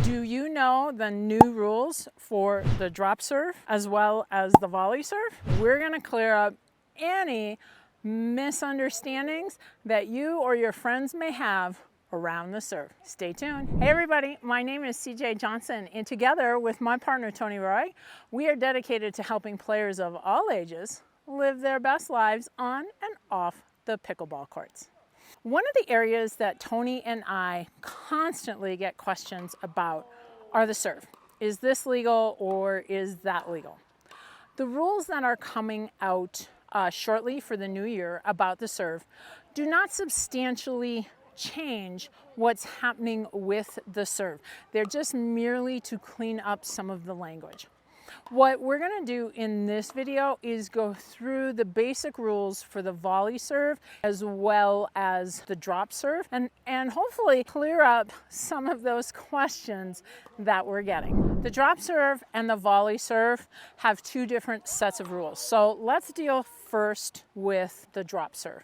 Do you know the new rules for the drop serve as well as the volley serve? We're going to clear up any misunderstandings that you or your friends may have around the serve. Stay tuned. Hey everybody, my name is CJ Johnson, and together with my partner Tony Roy, we are dedicated to helping players of all ages live their best lives on and off the pickleball courts. One of the areas that Tony and I constantly get questions about are the serve. Is this legal or is that legal? The rules that are coming out shortly for the new year about the serve do not substantially change what's happening with the serve. They're just merely to clean up some of the language. What we're going to do in this video is go through the basic rules for the volley serve as well as the drop serve and hopefully clear up some of those questions that we're getting. The drop serve and the volley serve have two different sets of rules. So let's deal first with the drop serve.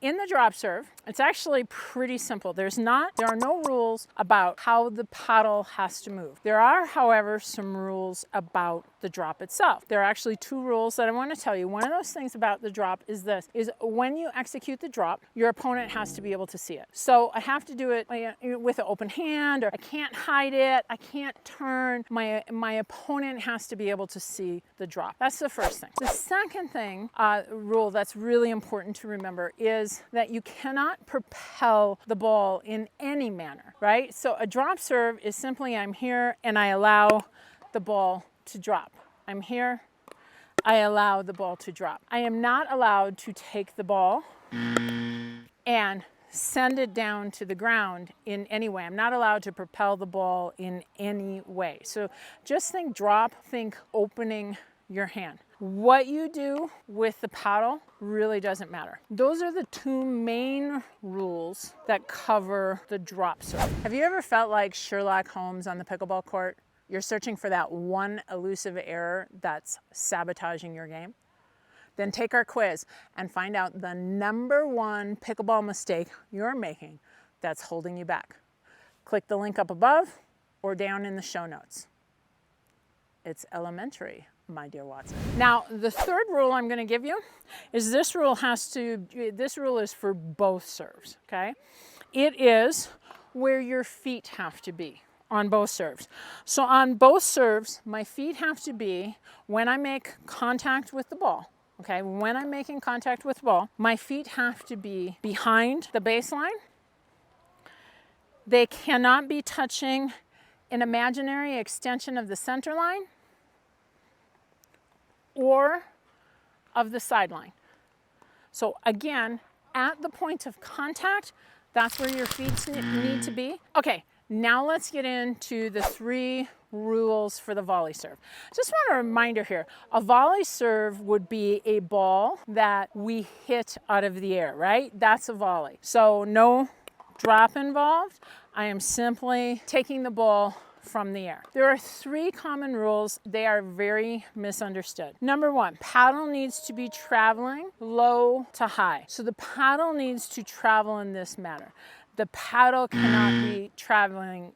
In the drop serve, it's actually pretty simple. There are no rules about how the paddle has to move. There are, however, some rules about the drop itself. There are actually two rules that I want to tell you. One of those things about the drop is this, is when you execute the drop, your opponent has to be able to see it. So I have to do it with an open hand, or I can't hide it, I can't turn. My opponent has to be able to see the drop. That's the first thing. The second thing, rule that's really important to remember is that you cannot propel the ball in any manner, right? So a drop serve is simply I'm here and I allow the ball to drop. I'm here, I allow the ball to drop. I am not allowed to take the ball and send it down to the ground in any way. I'm not allowed to propel the ball in any way. So just think drop, think opening your hand. What you do with the paddle really doesn't matter. Those are the two main rules that cover the drop serve. Have you ever felt like Sherlock Holmes on the pickleball court? You're searching for that one elusive error that's sabotaging your game? Then take our quiz and find out the number one pickleball mistake you're making that's holding you back. Click the link up above or down in the show notes. It's elementary, my dear Watson. Now, the third rule I'm going to give you is this rule is for both serves, okay? It is where your feet have to be on both serves. So on both serves, my feet have to be when I make contact with the ball, okay? When I'm making contact with the ball, my feet have to be behind the baseline. They cannot be touching an imaginary extension of the center line or of the sideline. So again, at the point of contact, that's where your feet need to be. Okay, now let's get into the three rules for the volley serve. Just want a reminder here, a volley serve would be a ball that we hit out of the air, right? That's a volley. So no drop involved. I am simply taking the ball from the air. There are three common rules. They are very misunderstood. Number one, paddle needs to be traveling low to high. So the paddle needs to travel in this manner. The paddle cannot be traveling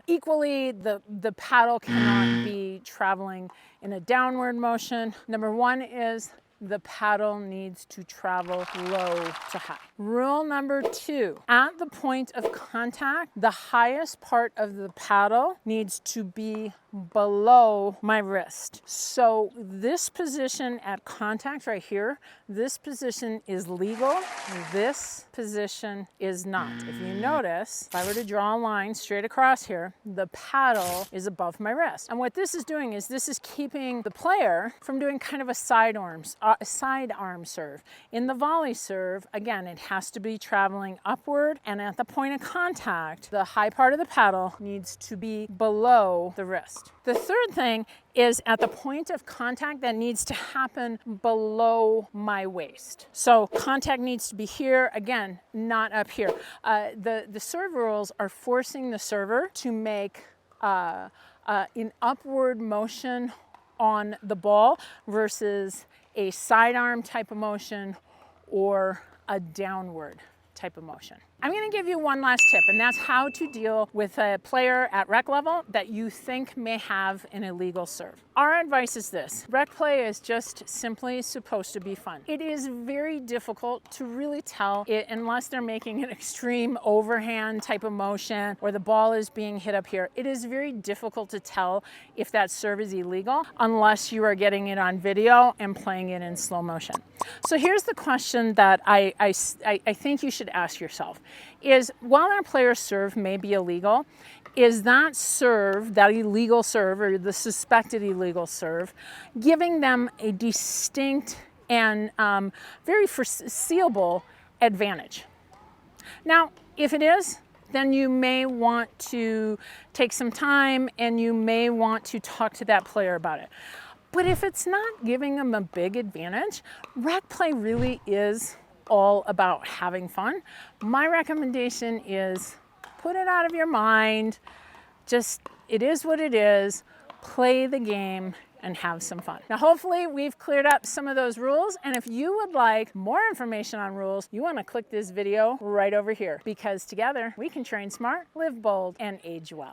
equally. The paddle cannot be traveling in a downward motion. Number one is the paddle needs to travel low to high. Rule number two, at the point of contact, the highest part of the paddle needs to be below my wrist. So this position at contact right here, this position is legal, this position is not. If you notice, if I were to draw a line straight across here, the paddle is above my wrist. And what this is doing is this is keeping the player from doing kind of a sidearm serve. In the volley serve, again, it has to be traveling upward, and at the point of contact, the high part of the paddle needs to be below the wrist. The third thing is at the point of contact that needs to happen below my waist. So contact needs to be here, again, not up here. The serve rules are forcing the server to make an upward motion on the ball versus a sidearm type of motion or a downward type of motion. I'm going to give you one last tip, and that's how to deal with a player at rec level that you think may have an illegal serve. Our advice is this: rec play is just simply supposed to be fun. It is very difficult to really tell it unless they're making an extreme overhand type of motion or the ball is being hit up here. It is very difficult to tell if that serve is illegal unless you are getting it on video and playing it in slow motion. So here's the question that I think you should ask yourself is, while our player's serve may be illegal, is that serve, that illegal serve or the suspected illegal serve, giving them a distinct and very foreseeable advantage? Now, if it is, then you may want to take some time and you may want to talk to that player about it. But if it's not giving them a big advantage, rec play really is all about having fun. My recommendation is put it out of your mind. Just, it is what it is. Play the game and have some fun. Now, hopefully we've cleared up some of those rules. And if you would like more information on rules, you want to click this video right over here, because together we can train smart, live bold, and age well.